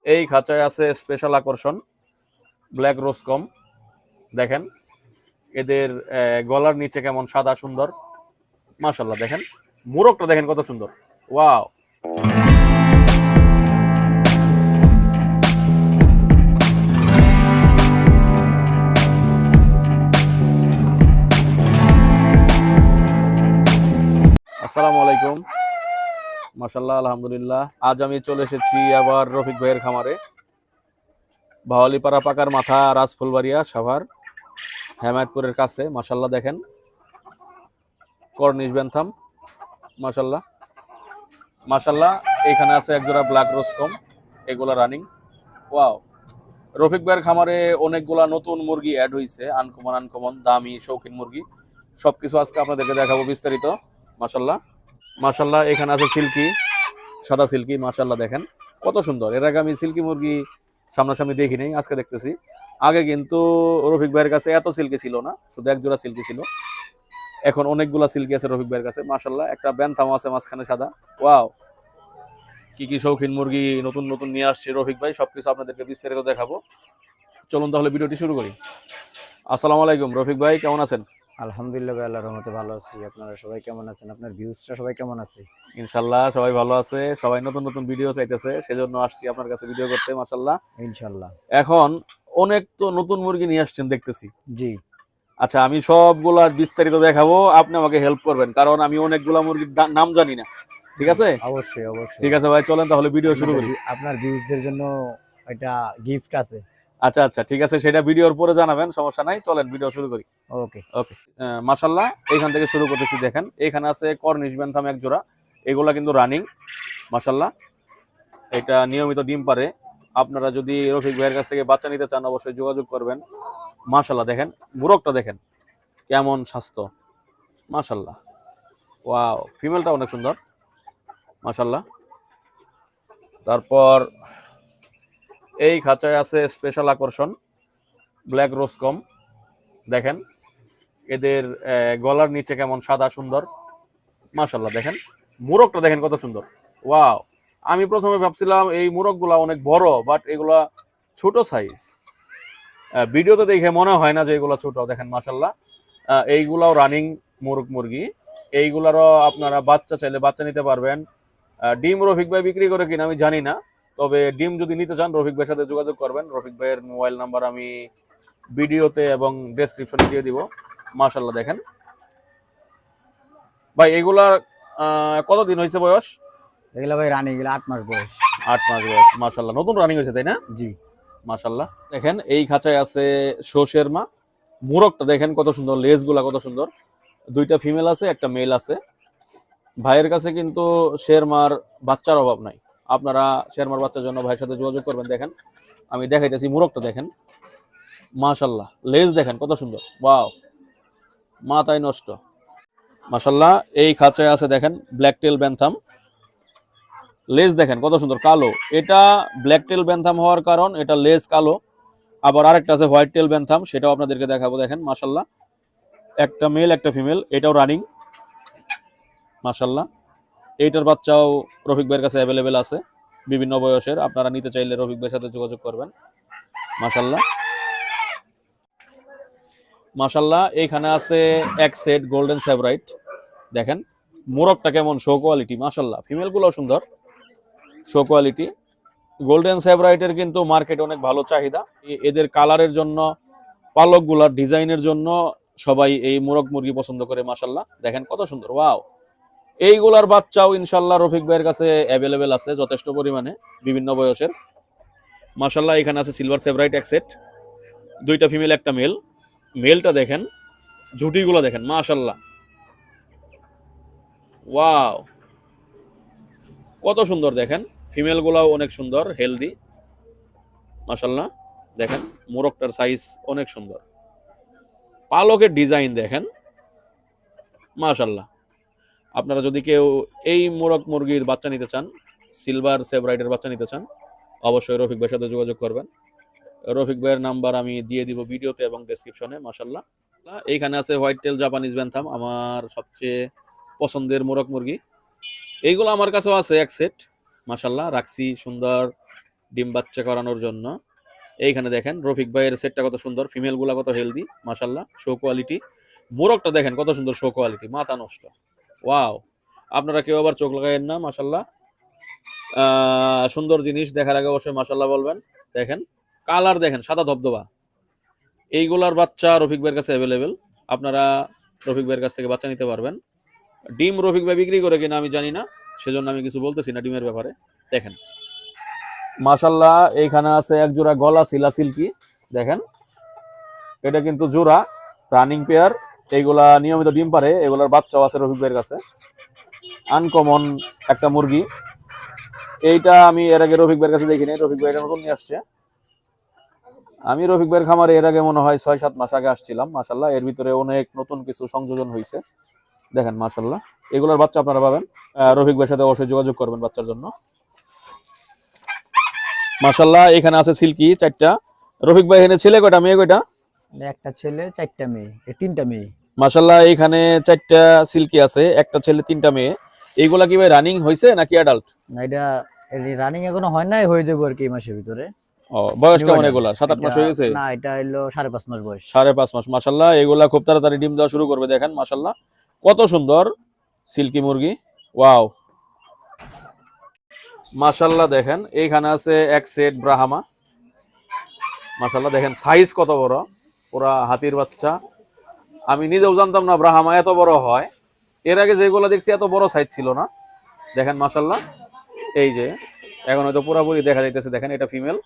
এই খাঁচায় আছে স্পেশাল আকর্ষণ ব্ল্যাক রোসকম। দেখেন এদের গলার নিচে কেমন সাদা সুন্দর, মাশাল্লাহ। দেখেন মোরগটা দেখেন কত সুন্দর, ওয়াও। আসসালামু আলাইকুম, মাশাল্লাহ, আলহামদুলিল্লাহ। আজ আমি চলে এসেছি আবার রফিক ভাইয়ের খামারে, ভাওয়ালিপাড়া পাকার মাথা, রাজফুলবাড়িয়া, সাভার, হেমায়তপুরের কাছে। মাশাল্লাহ দেখেন কর্নিশ বেনথাম, মাশাল্লাহ মাশাল্লাহ। এইখানে আছে একজোড়া ব্ল্যাক রোসকম, এগুলা রানিং, ওয়াও। রফিক ভাইয়ের খামারে অনেকগুলা নতুন মুরগি অ্যাড হয়েছে, আনকমন আনকমন দামি শৌখিন মুরগি। সবকিছু আজকে আপনাদেরকে দেখাবো বিস্তারিত, মাশাল্লাহ মাশাল্লাহ। এখানে আছে সিল্কি, সাদা সিল্কি, মাশাল্লাহ দেখেন কত সুন্দর। এর আগে আমি সিল্কি মুরগি সামনাসামনি দেখি নাই, আজকে দেখতেছি। আগে কিন্তু রফিক ভাইয়ের কাছে এত সিল্কি ছিল না, শুধু এক জোড়া সিল্কি ছিল। এখন অনেকগুলা সিল্কি আছে রফিক ভাইয়ের কাছে, মাশাল্লাহ। একটা ব্যানথাম আছে মাঝখানে সাদা, ওয়াও। কি কি শৌখিন মুরগি নতুন নতুন নিয়ে আসছে রফিক ভাই, সবকিছু আপনাদেরকে বিস্তারিত দেখাবো। চলুন তাহলে ভিডিওটি শুরু করি। আসসালামু আলাইকুম রফিক ভাই, কেমন আছেন? আলহামদুলিল্লাহ ভাই, আল্লাহর রহমতে ভালো আছি। আপনারা সবাই কেমন আছেন? আপনার ভিউজটা সবাই কেমন আছে? ইনশাল্লাহ সবাই ভালো আছে, সবাই নতুন নতুন ভিডিও চাইতেছে, সেজন্য আসছি আপনার কাছে ভিডিও করতে, মাশাল্লাহ। ইনশাল্লাহ। এখন অনেক তো নতুন মুরগি নিয়ে আসছেন দেখতেছি। জি, আচ্ছা, আমি সবগুলার বিস্তারিত দেখাবো, আপনি আমাকে হেল্প করবেন, কারণ আমি অনেকগুলা মুরগির নাম জানি না। ঠিক জি, আছে? অবশ্যই অবশ্যই। ঠিক আছে ভাই, চলেন তাহলে ভিডিও শুরু করি। আপনার ভিউজদের জন্য একটা গিফট আছে। আচ্ছা আচ্ছা, ঠিক আছে, সেটা ভিডিওর পরে জানাবেন, সমস্যা নাই। চলেন ভিডিও শুরু করি। ওকে। ওকে, মাশাল্লাহ। এইখান থেকে শুরু করতেছি। দেখেন এখানে আছে কর্নিশ বেনথাম এক জোড়া, এগুলা কিন্তু রানিং, মাশাল্লাহ। এটা নিয়মিত ডিম পারে। আপনারা যদি রফিক ভাইয়ের কাছ থেকে বাচ্চা নিতে চান অবশ্যই যোগাযোগ করবেন। মাশাল্লাহ দেখেন মুরগটা দেখেন কেমন স্বাস্থ্য, মাশাল্লাহ, ওয়াও। ফিমেলটা অনেক সুন্দর, মাশাল্লাহ। তারপর এই খাঁচায় আছে স্পেশাল আকর্ষণ ব্ল্যাক রোসকম। দেখেন এদের গলার নিচে কেমন সাদা সুন্দর, মাশাল্লাহ। দেখেন মুরগটা দেখেন কত সুন্দর, ওয়াও। আমি প্রথমে ভাবছিলাম এই মুরগগুলা অনেক বড়, বাট এগুলা ছোট সাইজ। ভিডিওতে দেখে মনে হয় না যে এগুলা ছোট। দেখেন মাশাল্লাহ, এইগুলাও রানিং মুরগি। এইগুলারও আপনারা বাচ্চা চাইলে বাচ্চা নিতে পারবেন। ডিম রফিক ভাই বিক্রি করে কিনা আমি জানি না, তবে ডিম যদি নিতে চান রফিক ভাইয়ের সাথে যোগাযোগ করবেন। রফিক ভাইয়ের মোবাইল নাম্বার আমি ভিডিওতে এবং ডেসক্রিপশনে দিয়ে দিব। মাশাল্লাহ দেখেন ভাই, এগুলার কতদিন হয়েছে বয়স? এগুলা ভাই রানী, এগুলা 8 মাস বয়স। 8 মাস বয়স, মাশাল্লাহ। নতুন রানিং হয়েছে তাই না? জি, মাশাল্লাহ দেখেন এই খাঁচায় আছে শোষের মা। মুরগটা দেখেন কত সুন্দর, লেজগুলা কত সুন্দর। দুইটা ফিমেল আছে, একটা মেল আছে। ভাইয়ের কাছে কিন্তু শেরমার বাচ্চার অভাব নাই। আপনারা শেরমার বাচ্চার জন্য ভাইয়ের সাথে যোগাযোগ করবেন। দেখেন আমি দেখাইতেছি, মুরগটা দেখেন, মাশাল্লাহ। লেজ দেখেন কত সুন্দর, ওয়াও, মাথায় নষ্ট, মাশাল্লাহ। এই খাঁচায় আছে দেখেন ব্ল্যাক টেল ব্যানথাম। লেজ দেখেন কত সুন্দর, কালো। এটা ব্ল্যাক টেল ব্যানথাম হওয়ার কারণ এটা লেজ কালো। আবার আরেকটা আছে হোয়াইট টেল ব্যানথাম, সেটাও আপনাদেরকে দেখাবো। দেখেন মাশাল্লাহ, একটা মেল একটা ফিমেল, এটাও রানিং, মাশাল্লাহ। এইটার বাচ্চাও রফিক ভাইয়ের কাছে অ্যাভেলেবেল আছে, বিভিন্ন বয়সের। আপনারা নিতে চাইলে রফিক ভাইয়ের সাথে যোগাযোগ করবেন, মাশাল্লাহ মাশাল্লাহ। এইখানে আছে এক সেট গোল্ডেন সেভরাইট। দেখেন মোরগটা কেমন শো কোয়ালিটি, মাশাল্লাহ। ফিমেলগুলোও সুন্দর, শো কোয়ালিটি। গোল্ডেন সেভরাইটের কিন্তু মার্কেটে অনেক ভালো চাহিদা। এদের কালারের জন্য, পালকগুলার ডিজাইনের জন্য সবাই এই মোরগ মুরগি পছন্দ করে, মাশাল্লাহ। দেখেন কত সুন্দর, ওয়াও। এইগুলার বাচ্চাও ইনশাল্লাহ রফিক ভাইয়ের কাছে অ্যাভেলেবেল আছে যথেষ্ট পরিমাণে, বিভিন্ন বয়সের, মাশাল্লাহ। এখানে আছে সিলভার সেভরাইট এক সেট, দুইটা ফিমেল একটা মেল। মেলটা দেখেন, ঝুটিগুলো দেখেন, মাশাল্লাহ, ওয়াও, কত সুন্দর। দেখেন ফিমেলগুলাও অনেক সুন্দর, হেলদি, মাশাল্লাহ। দেখেন মোরগটার সাইজ অনেক সুন্দর, পালকের ডিজাইন দেখেন, মাশাল্লাহ। আপনারা যদি কেউ এই মোরগ মুরগির বাচ্চা নিতে চান, সিলভার সেভরাইটের বাচ্চা নিতে চান, অবশ্যই রফিক ভাইয়ের সাথে যোগাযোগ করবেন। রফিক ভাইয়ের নাম্বার আমি দিয়ে দিব ভিডিওতে এবং ডেসক্রিপশনে, মাশাল্লাহ। এইখানে আছে হোয়াইট টেল জাপানিজ ব্যানথাম, আমার সবচেয়ে পছন্দের মোরগ মুরগি। এইগুলো আমার কাছেও আছে এক সেট, মাশাল্লাহ, রাখছি সুন্দর ডিম বাচ্চা করানোর জন্য। এইখানে দেখেন রফিক ভাইয়ের সেটটা কত সুন্দর, ফিমেল গুলা কত হেলদি মাশাল্লাহ, শো কোয়ালিটি। মোরগটা দেখেন কত সুন্দর শো কোয়ালিটি, মাথা নষ্ট। ওয়াও, আপনারা কেউ আবার চোখ লাগাইয়েন না মাশাল্লাহ। সুন্দর জিনিস দেখার আগে অবশ্যই মাশাল্লাহ বলবেন। দেখেন কালার দেখেন সাদা ধবধবা। এইগুলার বাচ্চা রফিক ভাইয়ের কাছে অ্যাভেলেবেল, আপনারা রফিক ভাইয়ের কাছ থেকে বাচ্চা নিতে পারবেন। ডিম রফিক ভাই বিক্রি করে কিনা আমি জানি না, সেজন্য আমি কিছু বলতেছি না ডিমের ব্যাপারে। দেখেন মাশাল্লাহ, এইখানে আছে এক জোড়া গলা সিলা সিল্কি। দেখেন এটা কিন্তু জোড়া রানিং পেয়ার, এইগুলা নিয়মিত ডিম পারে, এগুলার বাচ্চাও আছে রফিক ভাইয়ের কাছে। আনকমন একটা মুরগি, এইটা আমি এর আগে রফিক ভাইয়ের কাছে দেখিনি, রফিক ভাই এটা নতুন নিয়ে আসছে। আমি রফিক ভাইয়ের খামারে এর আগে মনে হয় 6-7 মাস আগে আসছিলাম। মাশাল্লাহ এর ভিতরে অনেক নতুন কিছু সংযোজন হয়েছে। দেখেন মাশাল্লাহ, এগুলোর বাচ্চা আপনারা পাবেন। রফিক ভাইয়ের সাথে অবশ্যই যোগাযোগ করবেন বাচ্চার জন্য। মাশাল্লাহ এখানে আছে সিল্কি 4টা। রফিক ভাই এখানে ছেলে কয়টা মেয়ে কয়টা? একটা ছেলে 4টা মেয়ে, 3টা মেয়ে। মাশাল্লাহ এখানে 4টা সিল্কি আছে, একটা ছেলে 3টা মেয়ে। এইগুলা কি ভাই রানিং হয়েছে নাকি অ্যাডাল্ট? না, এটা রানিং এখনো হয় নাই, হয়ে যাবে আর কি এই মাসের ভিতরে। ও, বয়স কেমন এগুলা? 7-8 মাস হয়ে গেছে? না, এটা হলো 5.5 মাস বয়স। 5.5 মাস। মাশাল্লাহ এগুলা খুব তাড়াতাড়ি ডিম দেওয়া শুরু করবে। দেখেন মাশাল্লাহ কত সুন্দর সিল্কি মুরগি। ওয়াও মাশাল্লাহ, দেখেন এইখানে আছে এক সেট ব্রাহ্মা। মাশাল্লাহ দেখেন সাইজ কত বড়, পুরা হাতির বাচ্চা। আমি নিজেও জানতাম না ব্রাহ্মা এত বড় হয়, এর আগে যেগুলো দেখছি এত বড় সাইজ ছিল না। দেখেন মাশাল্লাহ, এই যে এখন হয়তো পুরাপুরি দেখা যাইতেছে। দেখেন এটা ফিমেল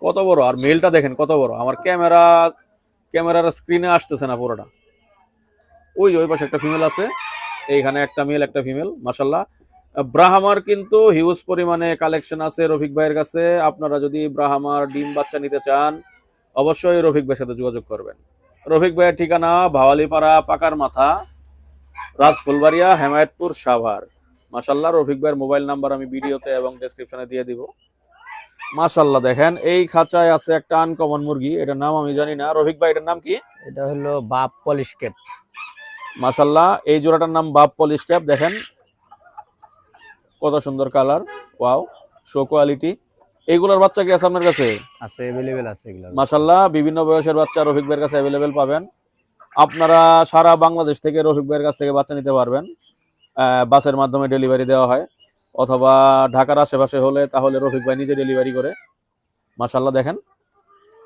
কত বড়, আর মেলটা দেখেন কত বড়। আমার ক্যামেরার স্ক্রিনে আসতেছে না পুরোটা। ওই যে ওই পাশে একটা ফিমেল আছে, এইখানে একটা মেল একটা ফিমেল। মাশাল্লাহ ব্রাহ্মার কিন্তু হিউজ পরিমাণে কালেকশন আছে রফিক ভাইয়ের কাছে। আপনারা যদি ব্রাহ্মার ডিম বাচ্চা নিতে চান অবশ্যই রফিক ভাইয়ের সাথে যোগাযোগ করবেন। রফিক ভাইয়ের ঠিকানা ভাওয়ালিপাড়া পাকার মাথা, রাজফুলবাড়িয়া, হেমায়েতপুর, সাভার। মাশাল্লাহ রফিক ভাইয়ের মোবাইল নাম্বার আমি ভিডিওতে এবং ডেসক্রিপশনে দিয়ে দিব। মাশাল্লাহ দেখেন এই খাঁচায় আছে একটা আনকমন মুরগি, এটার নাম আমি জানি না। রফিক ভাই এটার নাম কি? এটা হলো বাপ পলিশ ক্যাপ। মাশাল্লাহ এই জোড়াটার নাম বাপ পলিশ ক্যাপ। দেখেন কত সুন্দর কালার, ওয়াও শো কোয়ালিটি। এইগুলোর বাচ্চা কি আছে আপনার কাছে? আছে, अवेलेबल আছে এগুলো। মাশাল্লাহ বিভিন্ন বয়সের বাচ্চা রফিক ভাইয়ের কাছে অ্যাভেলেবেল পাবেন। আপনারা সারা বাংলাদেশ থেকে রফিক ভাইয়ের কাছ থেকে বাচ্চা নিতে পারবেন। বাসের মাধ্যমে ডেলিভারি দেওয়া হয়, অথবা ঢাকার আশেপাশে হলে তাহলে রফিক ভাই নিজে ডেলিভারি করে। মাশাল্লাহ দেখেন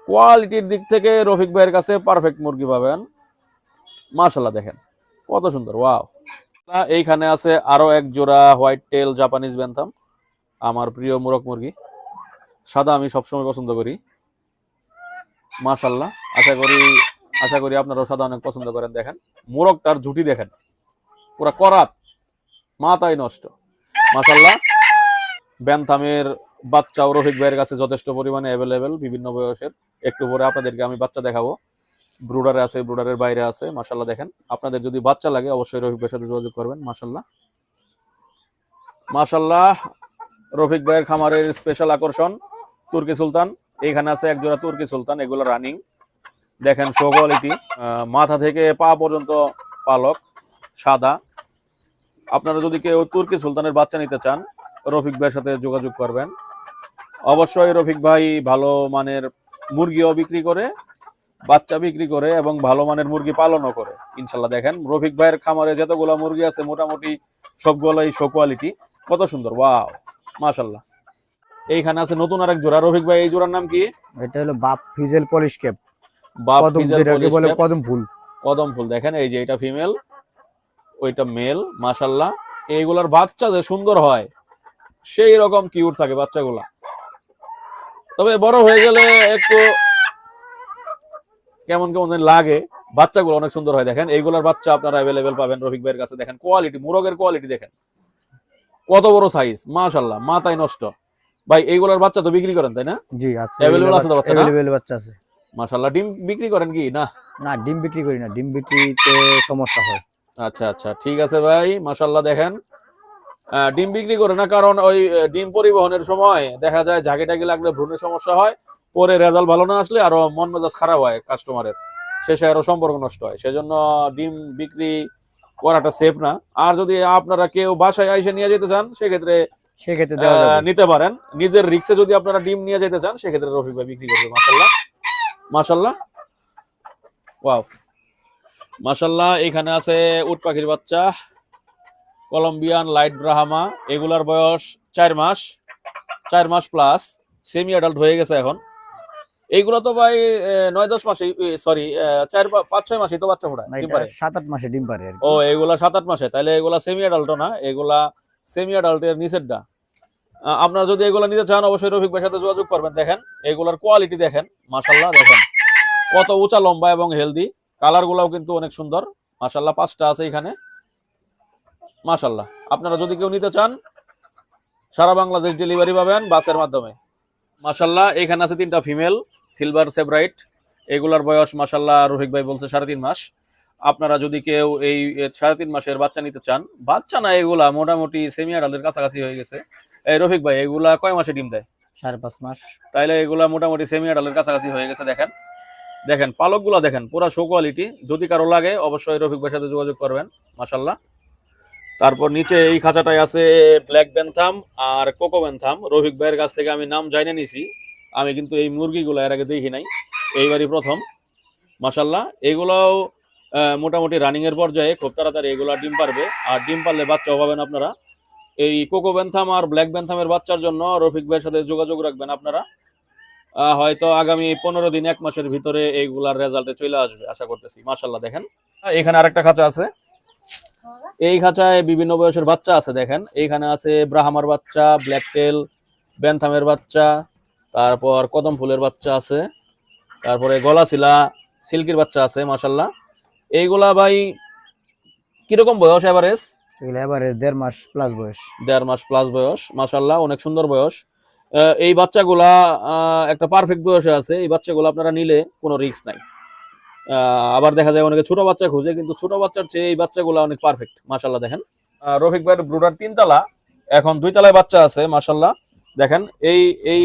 কোয়ালিটির দিক থেকে রফিক ভাইয়ের কাছে পারফেক্ট মুরগি পাবেন। মাশাল্লাহ দেখেন কত সুন্দর, ওয়াও। এইখানে আছে আরো এক জোড়া হোয়াইট টেল জাপানিজ ব্যান্থাম, আমার প্রিয় মোরগ মুরগি। সাদা আমি সবসময় পছন্দ করি। মাশাল্লাহ আশা করি আপনারাও সাদা অনেক পছন্দ করেন। দেখেন মোরগটার ঝুটি দেখেন, পুরা করাত, মাথায় নষ্ট। মাশাল্লাহ ব্যান্থামের বাচ্চাও রফিক ভাইয়ের কাছে যথেষ্ট পরিমাণে অ্যাভেলেবেল, বিভিন্ন বয়সের। একটু পরে আপনাদেরকে আমি বাচ্চা দেখাবো। ব্রুডারে আছে, ব্রুডারের বাইরে আছে। মাশাল্লাহ দেখেন আপনাদের যদি বাচ্চা লাগে অবশ্যই রফিক ভাইয়ের সাথে যোগাযোগ করবেন। মাশাল্লাহ মাশাল্লাহ রফিক ভাইয়ের খামারের স্পেশাল আকর্ষণ তুর্কি সুলতান। এইখানে আছে এক জোড়া তুর্কি সুলতান, এগুলো রানিং। দেখেন শো কোয়ালিটি, মাথা থেকে পা পর্যন্ত পালক সাদা। আপনারা যদি কেউ তুর্কি সুলতানের বাচ্চা নিতে চান রফিক ভাইয়ের সাথে যোগাযোগ করবেন। অবশ্যই রফিক ভাই ভালো মানের মুরগিও বিক্রি করে, বাচ্চা বিক্রি করে এবং ভালো মানের মুরগি পালনও করে ইনশাল্লাহ। দেখেন রফিক ভাইয়ের খামারে যতগুলো মুরগি আছে মোটামুটি সবগুলোই শো কোয়ালিটি, কত সুন্দর, ওয়াও মাশাল্লাহ। এইখানে আছে নতুন আরেক জোড়া। রফিক ভাই এই জোড়ার নাম কি? এটা হলো বাপ ফিজেল পলিশ ক্যাপ। বাপ কদম, ফিজেল যেটাকে পলিশ বলে ক্যাপ। কদম ফুল। কদম ফুল দেখেন, এই যে এটা ফিমেল ওইটা মেল। মাশাল্লাহ এইগুলার বাচ্চা যে সুন্দর হয় সেই রকম কিউট থাকে বাচ্চাগুলা, তবে বড় হয়ে গেলে একটু কেমন কেমন যেন লাগে। বাচ্চাগুলো অনেক সুন্দর হয়। দেখেন এইগুলার বাচ্চা আপনারা অ্যাভেলেবেল পাবেন রফিক ভাইয়ের কাছে। দেখেন কোয়ালিটি, মুরগের কোয়ালিটি দেখেন কত বড় সাইজ, মাশাল্লাহ মাথায় নষ্ট। ভাই এইগুলার বাচ্চা তো বিক্রি করেন তাই না? জি আছে, অ্যাভেলেবেল আছে তো বাচ্চা? अवेलेबल বাচ্চা আছে। মাশাল্লাহ ডিম বিক্রি করেন কি না? না, ডিম বিক্রি করি না, ডিম বিক্রিতে সমস্যা হয়। আচ্ছা আচ্ছা ঠিক আছে ভাই। মাশাল্লাহ দেখেন ডিম বিক্রি করে না, কারণ ওই ডিম পরিবহনের সময় দেখা যায় ঝাঁকি টাকি লাগলে ভ্রূণের সমস্যা হয়, পরে রেজাল্ট ভালো না আসলে আরো মন মেজাজ খারাপ হয় কাস্টমারের, শেষে আরো সম্পর্ক নষ্ট হয়। সেজন্য ডিম বিক্রি করাটা সেফ না। আর যদি আপনারা কেউ বাসায় এসে নিয়ে যেতে চান সেক্ষেত্রে সেক্ষেত্রে দেওয়া যাবে। নিতে পারেন। নিজের রিক্সে যদি আপনারা ডিম নিয়ে যেতে চান সেক্ষেত্রে রফিক ভাই বিক্রি করবে। মাশাল্লাহ মাশাল্লাহ, ওয়াও মাশাল্লাহ। এখানে আছে উট পাখির বাচ্চা, কলম্বিয়ান লাইট ব্রাহামা। এগুলার বয়স 4 মাস, 4 মাস প্লাস, সেমি অ্যাডাল্ট হয়ে গেছে এখন। এইগুলো তো ভাই 9-10 মাসে, সরি 4-5-6 মাসে তো বাচ্চা ফোটায়, না, ডিম এটা পারে। 7-8 মাসে ডিম পারে আর কি। ও এগুলা 7-8 মাসে, তাহলে এগুলা সেমি অ্যাডাল্টও না, এগুলা সেমি অ্যাডাল্টের নিচেরটা। আপনারা যদি এগুলা নিতে চান অবশ্যই রফিক ভাইয়ের সাথে যোগাযোগ করবেন। দেখেন এগুলার কোয়ালিটি দেখেন, মাশাল্লাহ দেখেন কত উঁচা লম্বা এবং হেলদি। কালার গুলাও কিন্তু অনেক সুন্দর মাশাল্লাহ। 5টা আছে এখানে মাশাল্লাহ। আপনারা যদি কেউ নিতে চান সারা বাংলাদেশ ডেলিভারি পাবেন বাসের মাধ্যমে মাশাল্লাহ। এখানে আছে 3টা ফিমেল সিলভার সেব্রাইট। এগুলার বয়স মাশাল্লাহ রফিক ভাই বলছে 3.5 মাস। আপনারা যদি কেউ এই 3.5 মাসের বাচ্চা নিতে চান, বাচ্চা না এগুলা মোটামুটি সেমি অ্যাডাল্টের কাছাকাছি হয়ে গেছে। এই রফিক ভাই এগুলা কয় মাসে ডিম দেয়? 5.5 মাস। তাইলে এগুলা মোটামুটি সেমি অ্যাডাল্টের কাছাকাছি হয়ে গেছে। দেখেন দেখেন পালকগুলা দেখেন, পুরা শো কোয়ালিটি। যদি কারো লাগে অবশ্যই রফিক ভাইয়ের সাথে যোগাযোগ করবেন মাশাল্লাহ। তারপর নিচে এই খাঁচাটায় আছে ব্ল্যাক ব্যান্থাম আর কোকো ব্যান্থাম। রফিক ভাইয়ের কাছ থেকে আমি নাম জানিয়ে নিছি, আমি কিন্তু এই মুরগিগুলো এর আগে দেখি নাই, এইবারই প্রথম মাশাল্লাহ। এগুলাও মোটামুটি রানিং এর পর্যায়ে, খুব তাড়াতাড়ি এগুলা ডিম পারবে। আর ডিম পারলে বাচ্চাও পাবেন আপনারা। এই কোকো ব্যান্থাম আর ব্ল্যাক ব্যান্থামের বাচ্চার জন্য রফিক ভাইয়ের সাথে যোগাযোগ রাখবেন আপনারা। হয়তো আগামী 15 দিন 1 মাসের ভিতরে এইগুলার রেজাল্টে চলে আসবে আশা করতেছি মাশাল্লাহ। দেখেন এখানে আরেকটা খাঁচা আছে, এই খাঁচায় বিভিন্ন বয়সের বাচ্চা আছে। দেখেন এইখানে আছে ব্রাহ্মার বাচ্চা, ব্ল্যাক টেল, ব্যান্থামের বাচ্চা, তারপর কদম ফুলের বাচ্চা আছে, তারপরে গলাশিলা সিল্কির বাচ্চা আছে মাশাল্লাহ। এইগুলা ভাই কিরকম বয়স এভারেজ? এগুলো এবারে 1.5 মাস প্লাস বয়স। 1.5 মাস প্লাস বয়স মাশাল্লাহ, অনেক সুন্দর বয়স। এই বাচ্চাগুলা একটা পারফেক্ট বয়সে আছে। এই বাচ্চাগুলো আপনারা নিলে কোনো রিস্ক নাই। আবার দেখা যায় অনেকে ছোট বাচ্চা খুঁজে, কিন্তু ছোট বাচ্চার চেয়ে এই বাচ্চাগুলো অনেক পারফেক্ট মাশাল্লাহ। দেখেন রফিক ভাইয়ের ব্রুডার 3 তলা, এখন 2 তলায় বাচ্চা আছে মাশাল্লাহ। দেখেন এই এই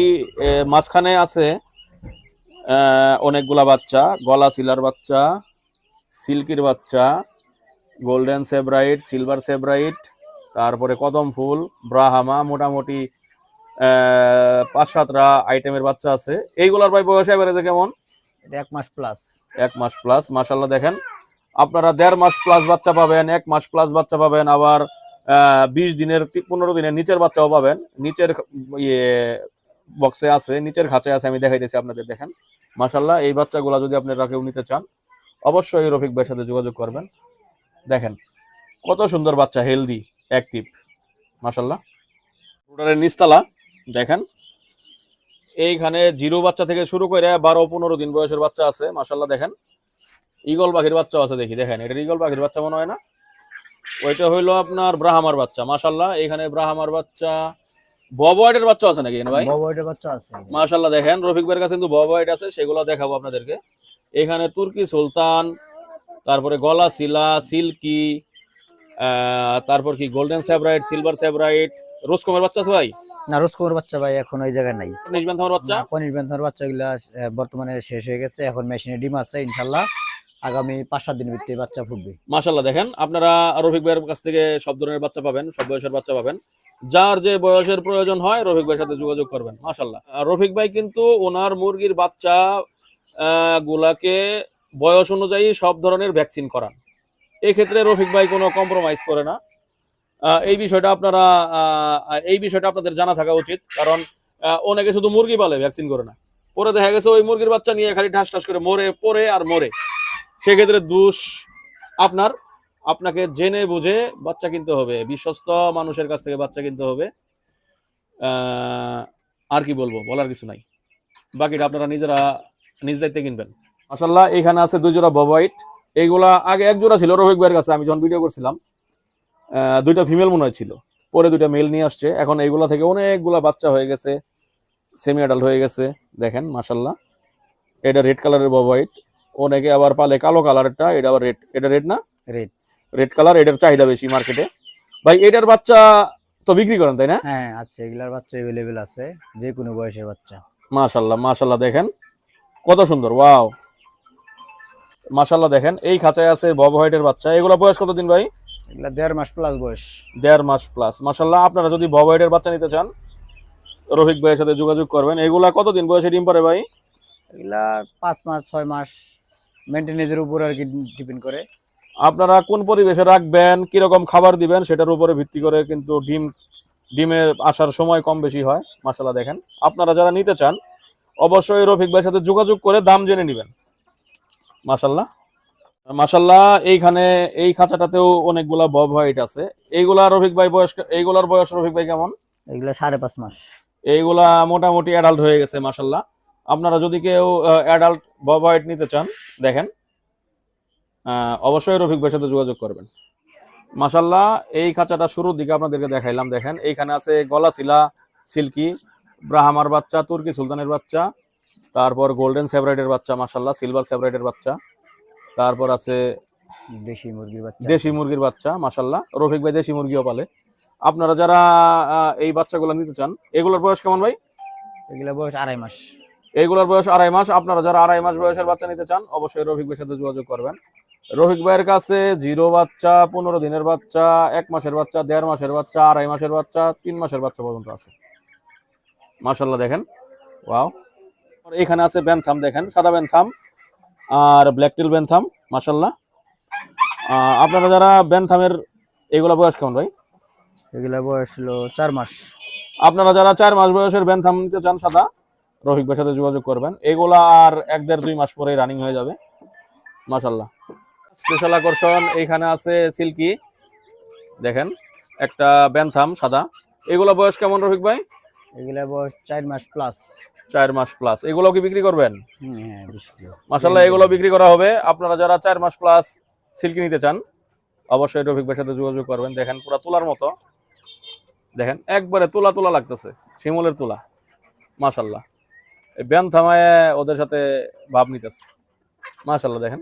মাঝখানে আছে অনেকগুলা বাচ্চা, গলা সিলার বাচ্চা, সিল্কির বাচ্চা, গোল্ডেন সেব্রাইট, সিলভার সেব্রাইট, তারপরে কদম ফুল, ব্রাহামা। মোটামুটি 5-7টা আইটেমের বাচ্চা আছে। এইগুলার ভাই বয়স এভারেজে কেমন? এটা 1 মাস প্লাস। 1 মাস প্লাস মাশাল্লাহ। দেখেন আপনারা 1.5 মাস প্লাস বাচ্চা পাবেন, 1 মাস প্লাস বাচ্চা পাবেন, আবার 20 দিনের 15 দিনের নিচের বাচ্চাও পাবেন। নিচের ইয়ে বক্সে আছে, নিচের খাঁচে আছে, আমি দেখাইতেছি আপনাদের। দেখেন মাশাল্লাহ এই বাচ্চাগুলা যদি আপনারা কেউ নিতে চান অবশ্যই রফিক ভাইয়ের সাথে যোগাযোগ করবেন। দেখেন কত সুন্দর বাচ্চা, হেলদি অ্যাক্টিভ মাশাল্লাহ। ব্রুডারের নিচতলা দেখেন এইখানে 0 বাচ্চা থেকে শুরু করে 12-15 দিন বয়সের বাচ্চা আছে মাশাল্লাহ। দেখেন ঈগল পাখির বাচ্চাও আছে দেখি। দেখেন এটা ঈগল পাখির বাচ্চা মনে হয় না, ওইটা হইলো আপনার ব্রাহ্মার বাচ্চা মাশাল্লাহ। এখানে ব্রাহ্মার বাচ্চা, ববওয়াইটের বাচ্চা আছে নাকি ভাই? ববওয়াইটের বাচ্চা আছে মাশাল্লাহ। দেখেন রফিক ভাইয়ের কাছে কিন্তু ববওয়াইট আছে, সেগুলো দেখাবো আপনাদেরকে। এখানে তুর্কি সুলতান, তারপরে গলা সিলা, সিল্কি, তারপর কি গোল্ডেন সেব্রাইট, সিলভার সেব্রাইট, রোসকমের বাচ্চা আছে ভাই? না, রোজকোর বাচ্চা ভাই এখন ওই জায়গায় নাই। নিশবেন্থামের বাচ্চা, কনিশ বেন্থার বাচ্চাগুলো বর্তমানে শেষ হয়ে গেছে। এখন মেশিনে ডিম আছে, ইনশাল্লাহ আগামী 5-7 দিনের ভিতরে বাচ্চা ফুটবে মাশাল্লাহ। দেখেন আপনারা রফিক ভাইয়ের কাছ থেকে সব ধরনের বাচ্চা পাবেন, সব বয়সের বাচ্চা পাবেন। যার যে বয়সের প্রয়োজন হয় রফিক ভাইয়ের সাথে যোগাযোগ করবেন মাশাল্লাহ। রফিক ভাই কিন্তু ওনার মুরগির বাচ্চা গুলাকে বয়স অনুযায়ী সব ধরনের ভ্যাকসিন করান। এই ক্ষেত্রে রফিক ভাই কোনো কম্প্রোমাইজ করে না। এই বিষয়টা আপনাদের জানা থাকা উচিত, কারণ অনেকে শুধু মুরগি পালে, ভ্যাকসিন করে না। পরে দেখা গেছে ওই মুরগির বাচ্চা নিয়ে খালি ঠাস ঠাস করে পরে আর মরে। সেক্ষেত্রে দোষ আপনাকে জেনে বুঝে বাচ্চা কিনতে হবে, বিশ্বস্ত মানুষের কাছ থেকে বাচ্চা কিনতে হবে। আর কি বলবো, বলার কিছু নাই। বাকিটা আপনারা নিজেরা নিজ দায়িত্বে কিনবেন মাশাল্লাহ। এখানে আছে 2 জোড়া ববওয়াইট। এইগুলা আগে 1 জোড়া ছিল রফিক ভাইয়ের কাছে, আমি যখন ভিডিও করছিলাম 2টা ফিমেল মনে হয় ছিল, পরে 2টা মেল নিয়ে আসছে। এখন এইগুলা থেকে অনেকগুলা বাচ্চা হয়ে গেছে, সেমি অ্যাডাল্ট হয়ে গেছে। দেখেন মাশাল্লাহ। এটা রেড কালারের ববওয়াইট, অনেকে আবার পালে কালো কালারটা, এটা আবার রেড। এটা রেড না, রেড কালার। এটার চাহিদা বেশি মার্কেটে ভাই। এটার বাচ্চা তো বিক্রি করেন তাই না? হ্যাঁ আছে, এগুলার বাচ্চা अवेलेबल আছে, যে কোনো বয়সের বাচ্চা। মাশাল্লাহ মাশাল্লাহ। দেখেন কত সুন্দর, ওয়াও মাশাল্লাহ। দেখেন এই খাঁচায় আছে বব হোয়াইটের বাচ্চা। এগুলা বয়স কতদিন ভাই? এগুলা 1.5 মাস প্লাস বয়স। 1.5 মাস প্লাস। মাশাআল্লাহ, আপনারা যদি ববাইডের বাচ্চা নিতে চান রফিক ভাইয়ের সাথে যোগাযোগ করবেন। এগুলা কতদিন বয়সে ডিম পারে ভাই? এগুলা 5 মাস 6 মাস মেনটেনেন্সের উপর আর কি ডিপেন্ড করে। আপনারা কোন পরিবেশে রাখবেন, কিরকম খাবার দিবেন সেটার উপরে ভিত্তি করে কিন্তু ডিমের আসার সময় কম বেশি হয়। মাশাআল্লাহ দেখেন, আপনারা যারা নিতে চান অবশ্যই রফিক ভাইয়ের সাথে যোগাযোগ করে দাম জেনে নেবেন। মাশাআল্লাহ মাশাআল্লাহ, এইখানে এই খাঁচাটাতেও অনেকগুলা বব হোয়াইট আছে। এইগুলা রফিক ভাই বয়স, এইগুলার বয়স রফিক ভাই কেমন? এগুলা 5.5 মাস। এইগুলা মোটামুটি অ্যাডাল্ট হয়ে গেছে মাশাআল্লাহ। আপনারা যদি কেউ অ্যাডাল্ট বব হোয়াইট নিতে চান দেখেন অবশ্যই রফিক ভাইয়ের সাথে যোগাযোগ করবেন। মাশাআল্লাহ, এই খাঁচাটা শুরুর দিকে আপনাদেরকে দেখাইলাম। দেখেন এইখানে আছে গলাশিলা, সিল্কি, ব্রাহ্মার বাচ্চা, তুর্কি সুলতানের বাচ্চা, তারপর গোল্ডেন সেভরাইটের বাচ্চা, মাশাআল্লাহ সিলভার সেভরাইটের বাচ্চা, তারপর আছে দেশি মুরগির বাচ্চা। দেশি মুরগির বাচ্চা। মাশাআল্লাহ, রফিক ভাই দেশি মুরগিও পালে। আপনারা যারা এই বাচ্চাগুলো নিতে চান, এগুলোর বয়স কেমন ভাই? এগুলা বয়স 2.5 মাস। এইগুলোর বয়স 2.5 মাস। আপনারা যারা 2.5 মাস বয়সের বাচ্চা নিতে চান অবশ্যই রফিক ভাইয়ের সাথে যোগাযোগ করবেন। রফিক ভাইয়ের কাছে 0 বাচ্চা, 15 দিনের বাচ্চা, 1 মাসের বাচ্চা, 1.5 মাসের বাচ্চা, 2.5 মাসের বাচ্চা, 3 মাসের বাচ্চা পর্যন্ত আছে। মাশাআল্লাহ দেখেন, ওয়াও। এখানে আছে বেনথাম, দেখেন সাদা বেনথাম আর ব্ল্যাক টেল বেনথাম। মাশাআল্লাহ, আপনারা যারা বেনথামের, এগুলা বয়স কেমন ভাই? এগুলা বয়স হলো 4 মাস। আপনারা যারা 4 মাস বয়সের বেনথাম নিতে চান সাদা, রফিক ভাইয়ের সাথে যোগাযোগ করবেন। এগুলা আর 1-1.5-2 মাস পরে রানিং হয়ে যাবে। মাশাআল্লাহ, স্পেশাল আকর্ষণ এইখানে আছে সিল্কি, দেখেন একটা বেনথাম সাদা। এগুলা বয়স কেমন রফিক ভাই? এগুলা বয়স 4 মাস প্লাস। 4 মাস প্লাস। এগুলো কি বিক্রি করবেন? হ্যাঁ, 20 কিলো। মাশাআল্লাহ, এগুলো বিক্রি করা হবে। আপনারা যারা 4 মাস প্লাস সিল্কি নিতে চান অবশ্যই রফিক ভাইয়ের সাথে যোগাযোগ করবেন। দেখেন পুরা তুলার মতো, দেখেন একবারে তুলা তুলা লাগতেছে, শিমুলের তুলা। মাশাআল্লাহ, এই বেনথামায় ওদের সাথে ভাব নিতেছে। মাশাআল্লাহ দেখেন,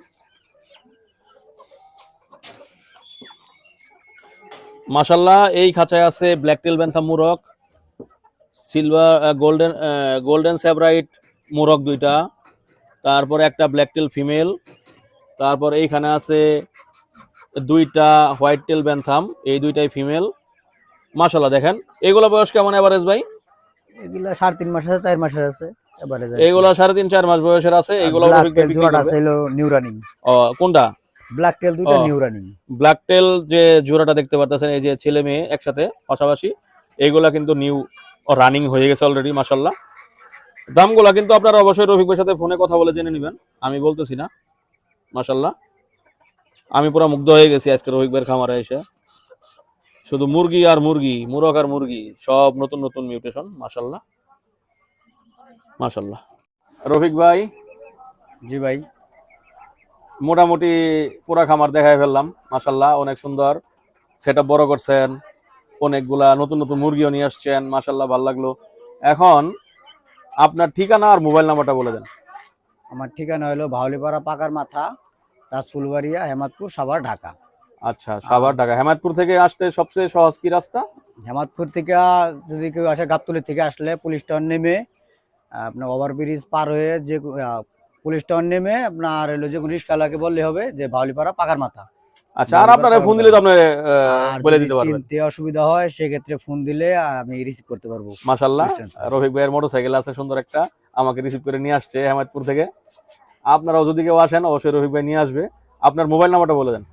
মাশাআল্লাহ। এই খাঁচায় আছে ব্ল্যাক টেল বেনথাম মুরগ, সিলভার গোল্ডেন সেভরাইট মুরগ 2টা, তারপর একটা ব্ল্যাক টেল ফিমেল, তারপর এইখানে আছে 2টা হোয়াইট টেল বেনথাম, এই 2টাই ফিমেল। মাশাআল্লাহ দেখেন, এগুলো বয়স কেমন এভারেজ ভাই? এগুলা 3.5 মাস আছে, 4 মাসের আছে এবারে। এগুলো 3.5-4 মাস বয়সের আছে। এগুলো রফিক ভাই বিক্রি জোড়াটা করবে। ছিল নিউ রানিং। কোনটা? ব্ল্যাক টেল দুইটা ও। New running. ব্ল্যাক টেল যে জোড়াটা দেখতে পাচ্ছেন, এই যে ছেলে মেয়ে একসাথে পাশাপাশি, এইগুলা কিন্তু নিউ রানিং হয়ে গেছে অলরেডি। মাশাআল্লাহ, দামগুলা কিন্তু আপনারা অবশ্যই রফিক ভাইয়ের সাথে ফোনে কথা বলে জেনে নেবেন, আমি বলতেছি না। মাশাআল্লাহ, আমি পুরো মুগ্ধ হয়ে গেছি আজকে রফিক ভাইয়ের খামারে এসে। শুধু মুরগি আর মুরগি, মুরগ আর মুরগি, সব নতুন নতুন মিউটেশন। মাশাআল্লাহ মাশাআল্লাহ। রফিক ভাই, জি ভাই। মোটামুটি পুরা খামার দেখায় ফেললাম। মাশাআল্লাহ, অনেক সুন্দর সেটআপ বড় করছেন, অনেকগুলা নতুন নতুন মুরগিও নিয়ে আসছেন। মাশাআল্লাহ, ভালো লাগলো। এখন আপনার ঠিকানা আর মোবাইল নাম্বারটা বলে দেন। আমার ঠিকানা হলো ভাওলিপাড়া পাকার মাথা, রাজফুলবাড়িয়া, হেমাদপুর, সাভার, ঢাকা। আচ্ছা, সাভার ঢাকা। হেমায়তপুর থেকে আসতে সবচেয়ে সহজ কি রাস্তা? হেমাদপুর থেকে যদি কেউ আসে, গাবতলী থেকে আসলে পুলিশ টাউন নেমে আপনার ওভারব্রিজ পার হয়ে যে পুলিশ টাউন নেমে আপনার হলো যে রিস্কালাকে বললে হবে যে ভাওলিপাড়া পাকার মাথা। আচ্ছা, আর আপনারা ফোন দিলে তো আপনি আর বলে যদি দিতে পারবেন। চিনতে অসুবিধা হয় সেক্ষেত্রে ফোন দিলে আমি রিসিভ করতে পারবো। মাশাআল্লাহ, Distance আছে। রফিক ভাইয়ের মোটরসাইকেল আছে সুন্দর একটা, আমাকে রিসিভ করে নিয়ে আসছে হেমায়তপুর থেকে। আপনারাও যদি কেউ আসেন অবশ্যই রফিক ভাই নিয়ে আসবে। আপনার মোবাইল নাম্বারটা বলে দেন।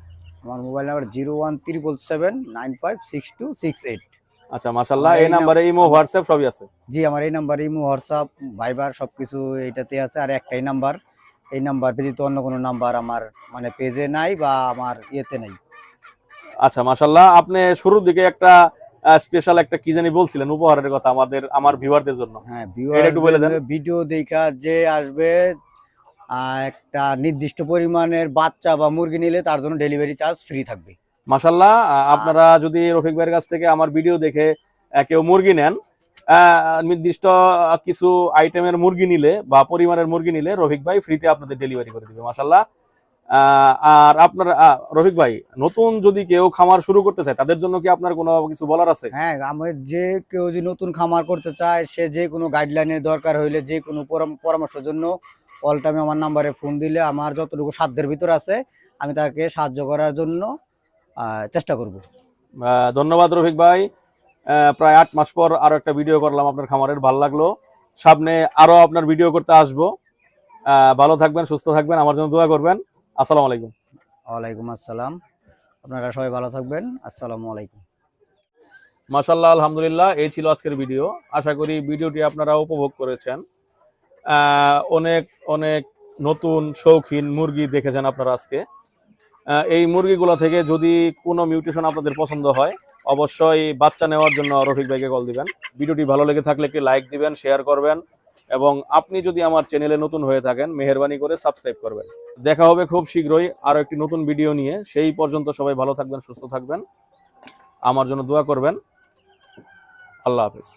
আমার মোবাইল নাম্বার 01777956268। আচ্ছা, মাশাআল্লাহ, আমার এই এই নাম্বারে ইমো হোয়াটসঅ্যাপ সবই আছে। জি, আমার এই নাম্বার ইমো, হোয়াটসঅ্যাপ, ভাইবার সবকিছু এইটাতে আছে। আর একটাই নাম্বার, এই নাম্বার ব্যতীত অন্য কোনো নাম্বার আমার মানে পেজে নাই বা আমার ইয়েতে নাই। আচ্ছা, মাশাআল্লাহ, আপনি শুরুর দিকে একটা স্পেশাল একটা কি জানি বলছিলেন উপহারের কথা আমার ভিউয়ারদের জন্য। হ্যাঁ, এটা একটু বলে দেন। ভিডিও দেখা যে আসবে একটা নির্দিষ্ট পরিমাণের বাচ্চা বা মুরগি নিলে তার জন্য ডেলিভারি চার্জ ফ্রি থাকবে। মাশাআল্লাহ, আপনারা যদি রফিক ভাইয়ের কাছ থেকে আমার ভিডিও দেখে কেউ মুরগি নেন, নির্দিষ্ট কিছু আইটেমের মুরগি নিলে বা পরিমাণের মুরগি নিলে রফিক ভাই ফ্রিতে আপনাদের ডেলিভারি করে দিবে। মাশাআল্লাহ। আর আপনার রফিক ভাই, নতুন যদি কেউ খামার শুরু করতে চায় তাদের জন্য কি আপনার কোনো কিছু বলার আছে? হ্যাঁ, আমার যে কেউ যদি নতুন খামার করতে চায়, সে যে কোনো গাইডলাইনের দরকার হইলে, যে কোনো পরামর্শের জন্য অল টাইমে আমার নাম্বারে ফোন দিলে আমার যতটুকু সাধ্যের ভিতর আছে আমি তাকে সাহায্য করার জন্য চেষ্টা করব। ধন্যবাদ রফিক ভাই। প্রায় 8 মাস পর আরো একটা ভিডিও করলাম আপনার খামারের, ভালো লাগলো। সামনে আরো আপনার ভিডিও করতে আসবো। ভালো থাকবেন, সুস্থ থাকবেন, আমার জন্য দোয়া করবেন। আসসালামু আলাইকুম। ওয়ালাইকুম আসসালাম। আপনারা সবাই ভালো থাকবেন। আসসালামু আলাইকুম। মাশাআল্লাহ, আলহামদুলিল্লাহ, এই ছিল আজকের ভিডিও। আশা করি ভিডিওটি আপনারা উপভোগ করেছেন। অনেক অনেক নতুন শৌখিন মুরগি দেখেছেন আপনারা আজকে। এই মুরগিগুলো থেকে যদি কোনো মিউটেশন আপনাদের পছন্দ হয়, অবশ্যই বাচ্চা নেওয়ার জন্য রফিক ভাইকে কল দিবেন। ভিডিওটি ভালো লেগে থাকলে একটি লাইক দিবেন, শেয়ার করবেন, এবং আপনি যদি আমার চ্যানেলে নতুন হয়ে থাকেন মেহেরবানি করে সাবস্ক্রাইব করবেন। দেখা হবে খুব শীঘ্রই আরো একটি নতুন ভিডিও নিয়ে। সেই পর্যন্ত সবাই ভালো থাকবেন, সুস্থ থাকবেন, আমার জন্য দোয়া করবেন। আল্লাহ হাফেজ।